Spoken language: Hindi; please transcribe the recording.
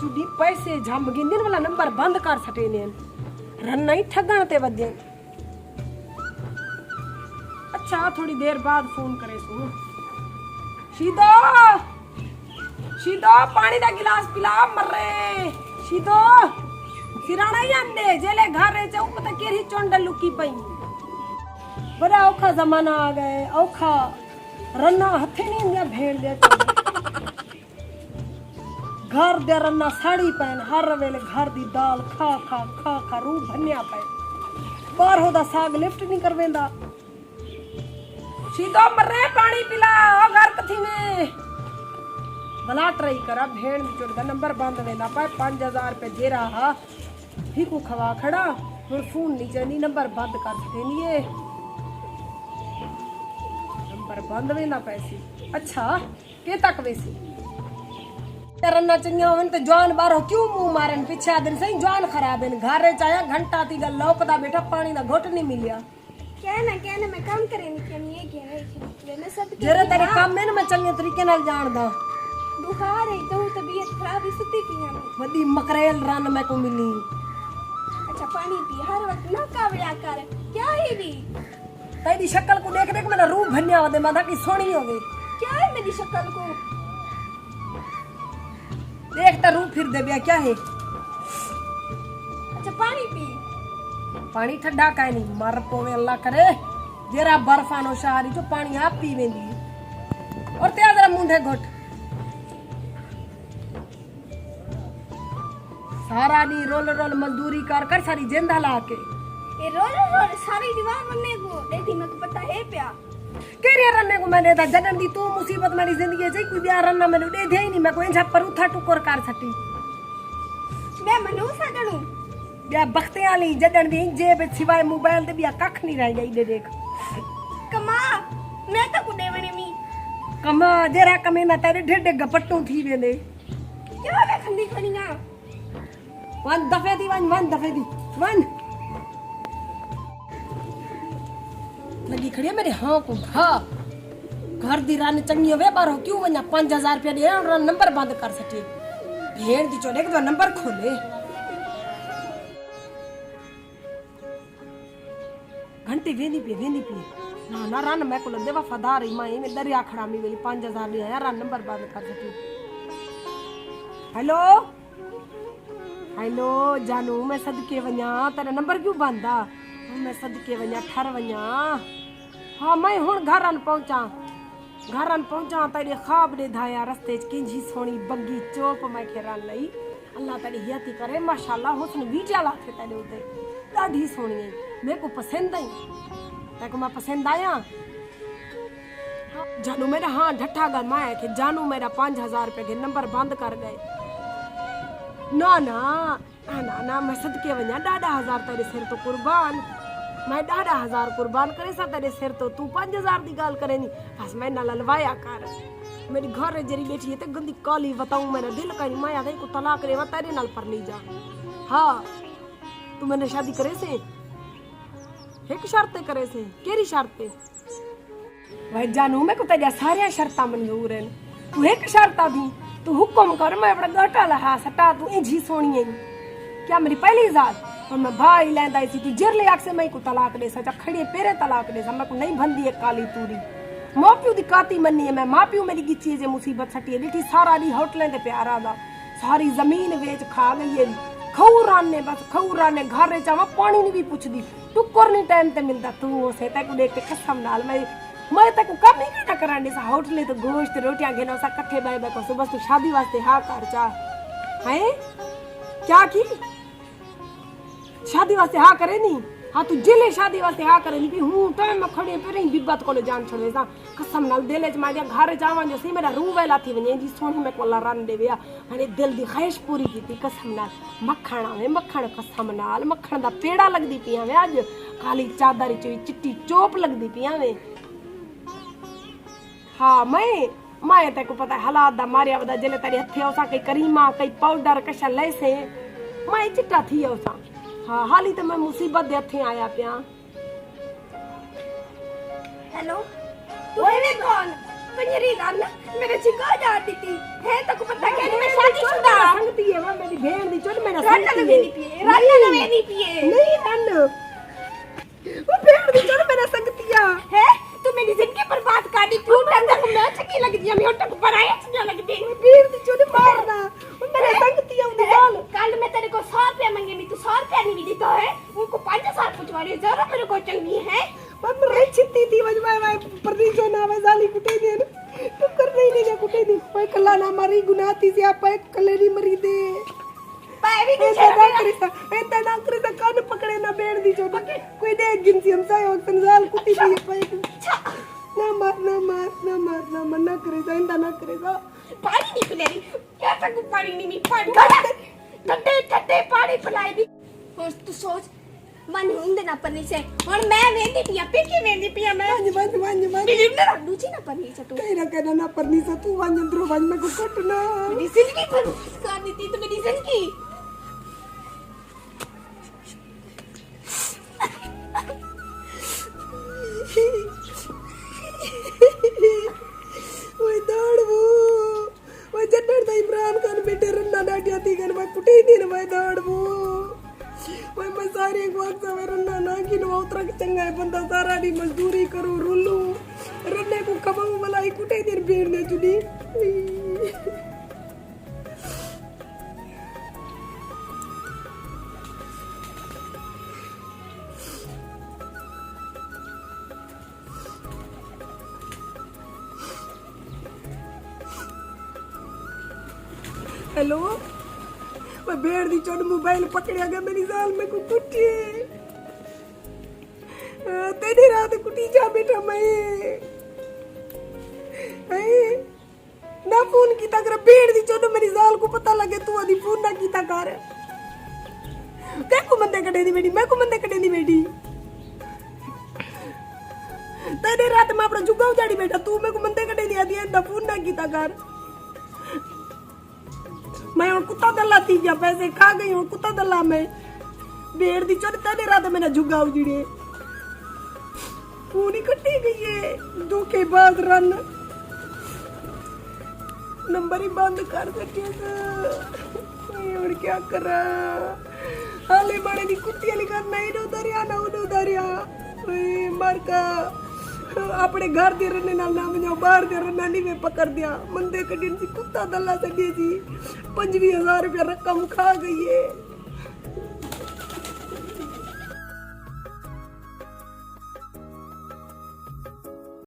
चुडी पैसे झम गिंदिन वाला नंबर बंद कर सटे ने रन नहीं ठगण ते वजे। अच्छा थोड़ी देर बाद फोन करे सो। शीदो शीदो पानी दा गिलास पिला मरे। शीदो सिराना ही आंदे जेले घर रे चाऊ पता केरी चोंड लुकी पई। बड़ा औखा जमाना आ गए औखा रन्ना हथे नहीं दिया भेड़ दे घर दे रन्ना साड़ी पहन हर वेले घर दी दाल खा खा खा खा रू भन्या पे बाहर होदा साग लिफ्ट नहीं करवेंदा। सीधो मरे पानी पिला ओ घर कथी में भला ट्राई करा भेड़ में चोड़ नंबर बंद वेंदा पे 5000 रुपए दे रहा ही को खवा खड़ा हुन फोन नहीं चली नंबर बंद कर देनिए नंबर बंद वेंदा पैसे। अच्छा के तक वैसी रन्ना चंगा होवन तो जान बारो क्यों मुंह मारन पीछे दिन सही जान खराब है घर रे चाया घंटा ती गल लौकदा बैठा पानी दा घोट नहीं मिलिया। क्या ना मैं काम करेनी के नहीं के मैं सब जरे तेरे काम में ना मैं चंगे तरीके नाल जानदा। बुखार है तो तबीयत खराब है सुती पी है बड़ी मकरेल रन में को मिली। अच्छा पानी पी हर वक्त ना कावड़िया कर क्या है भी तेरी शक्ल को देख देख मेरा रूप भन्या वदे मादा की सोनी होवे। क्या है मेरी शक्ल को देखता रूप फिर दे बिया क्या है। अच्छा पानी पी पानी ठंडा काहे नहीं मर पोवे अल्लाह करे जेरा बर्फानो शहरी जो पानी आप पी वेंदी और ते जरा मुंडे घोट सारा दी रोल रोल मजदूरी कर कर सारी जिंदा ला के ये रोल सारी दीवार बनने को देखी मैं को पता है प्या केरे रन्ने को मैंने दा जन्म दी तू मुसीबत मेरी जिंदगी जे कोई बिया रन्ना मैंने दे दे ही नहीं मैं कोई झा पर उठा टुकर कर सटी मैं मनूसा जणू बिया बख्ते वाली जडन दी जेब सिवाय मोबाइल दे बिया कख नहीं रह गई दे देख कमा मैं तो कुडे वने मी कमा जेरा कमे ना तेरे ढेडे गपट्टू थी वेंदे क्या वे खंदी खणीगा वन दफे दी वन लगी खड़ी है मेरे हाँ को घर दी रान चंगी होवे बारो क्यों वना 5000 रुपया दे और नंबर बंद कर सके भेड़ दी चोले के नंबर खोले घंटे वेनी पी ना ना रान मैं को लगे वफादार ही माई में दरिया खड़ा मी वेली 5000 ले आया रान नंबर बंद कर सके। हेलो हेलो जानू मैं सदके वना तेरा नंबर क्यों बंदा मैं सदके वना ठर वना। हाँ मैं हुन घरन पहुंचा तेरे ख्वाब दे धाया रस्ते किंजी सोनी बग्गी चोप मैं खेरा लई अल्लाह तेरी हियती करे माशाल्लाह हुस्न वीजा लाथे तेरे उते दाढ़ी सोनी है मेरे को पसंद आई तेको मैं पसंद आया। जानू मेरा हाँ ढट्ठा गा मैं कि जानू मेरा 5000 रुपए के नंबर बंद कर गए। ना ना ना ना मैं सदके वना 1000 तेरे सिर तो कुर्बान मैं 1000 कुर्बान करे सा तेरे सिर तो तू 5000 दी गाल करे नी बस मैं ना ललवाया कर मेरी घर जरी बैठी है ते गंदी काली बताऊं मेरा दिल कहीं माया दे को तलाक रे तेरे नाल पर ली जा। हाँ तू मैंने शादी करे से एक शर्त करे से केरी शर्त भाई जानू मैं को तेरी सारी शर्तां मंजूर हैं तू एक शर्त दी तू हुक्म कर मैं अपना गाटा लहा सटा तू इंजी सोनी है क्या मेरी पहली जात और मैं भाई लेंदा सी तू जिरले आख से मैं को तलाक दे सा खड़ी पेरे तलाक दे सा मैं को नहीं भंदी है काली तूरी मां प्यू दी काती मन्नी है मैं मां प्यू मेरी गिच्ची जे मुसीबत सटी है लीठी सारा दी होटलें ते प्यारा दा सारी जमीन वेच खा गई है खौरान ने घर रे चावा पानी नहीं भी पुछदी टुकर नहीं टाइम ते मिलदा तू ओसे ते को देख के कसम नाल मैं तक काम ही ना कराने सा होटले तो गोश्त रोटियां घेनो सा कट्ठे बाय को सुबह तू शादी वास्ते हाँ कर चा है क्या की शादी वास्ते हाँ करे नी हाँ तू जिले शादी वास्ते हाँ करे नी हूं टाइम में खड़े पे रही बिब्बत को जान छोड़े सा कसम नाल दिले च मारिया घर जावा जो सी मेरा रू वेला थी वने जी सोनी में कोला रन देविया मैंने दिल दी ख्वाहिश पूरी कीती कसम नाल मक्खण आवे मक्खण कसम नाल मक्खण दा पेड़ा लगदी पिया वे आज काली चादर च चिट्टी चोप लगदी पिया वे। हाँ मैं ते को पता हालात दा मारिया वदा जले तेरे हथे ओसा कई करीमा कई पाउडर कशा ले से मैं चिट्टा थी ओसा। हाँ हाली तो मैं मुसीबत दे हथे आया पिया। हेलो तू है कौन पंजरी रन मेरे चिको डाल दी है तो को पता क्या मैं शादीशुदा संगती है वो मेरी भेड़ दी चोट मेरा रन संगती लवे नहीं पिए नहीं रन वो भेड़ दी चोट मेरा संगतिया है तू मेरी जिंदगी बर्बाद कर दी तू डंडा को मैं अच्छी लग दी मैं ओटक पर आया अच्छी लग दी भेड़ दी चोट मारना वो मेरा संगतिया उन साल कल मैं तेरे को 100 रुपया मांगे मैं तू 100 रुपया नहीं दी तो है उनको 5,000 पूछवा रही जरा मेरे को चंगी है पण रे छित्ती ती वजवाय वाय परदीसो ना वजाली कुटे दे तू कर नहीं ने कुटे दी कोई कला ना मारी गुनाती से आप एक कलेरी मरी दे पाए भी ऐसा ना करे तो कान पकड़े ना बेड़ दी जो कोई दे गिनती हम सायो तंजाल कुटी दी पाए ना मार ना मार ना मार ना मना करे तो इंदा ना करे तो पानी नहीं पिला रही क्या तक पानी नहीं मी पानी ठंडे ठंडे पानी पिलाई दी और तू सोच मन हुंदे ना पनी से और मैं वेंदी पिया पेके वेंदी पिया मैं वांज बिलीव ना लूची ना पनी से तू तेरा कहना ना परनी से तू वांज अंदरो वांज में को कटना मेरी जिंदगी पर कर दी थी तो मेरी जिंदगी ओए दौड़वो ओए जन्नत दा इमरान खान बेटे रन्ना डाटिया थी कर मैं कुटे दिन मैं दौड़वो ओए मैं सारे एक वक्त में रन्ना ना कि नो उतरा के चंगा है बंदा सारा दी मजदूरी करो रुल्लू रन्ने को कमाऊ मलाई कुटे दिन भीड़ ने जुड़ी हेलो मैं भेड़ दी चोट मोबाइल पकड़िया गया मेरी जाल में को कुटी तेरी रात कुटी जा बेटा मैं ना फोन की तक भेड़ दी चोट मेरी जाल को पता लगे तू आदि फोन ना कीता कर क्या को मंदे कटे दी बेटी मैं को मंदे कटे दी बेटी तेरी रात में अपना जुगाव जाड़ी बेटा तू मैं को मंदे कटे दी आदि इंदा फोन ना कीता कर मैं और कुत्ता दल्ला थी क्या पैसे खा गई और कुत्ता दल्ला में भेड़ दी चोट तेरे रात मैंने जुगा उजड़े पूरी कटी गई है धोखेबाज रन नंबर ही बंद कर सके और क्या करा हाले बड़े दी कुत्ती लिखा नहीं नो दरिया ना उनो दरिया मार का अपने घर दे रहने नाल नाम जाओ बाहर दे रहना नहीं मैं पकड़ दिया मंदे कटिन सी कुत्ता दल्ला से दी 25,000 रुपया रकम खा गई है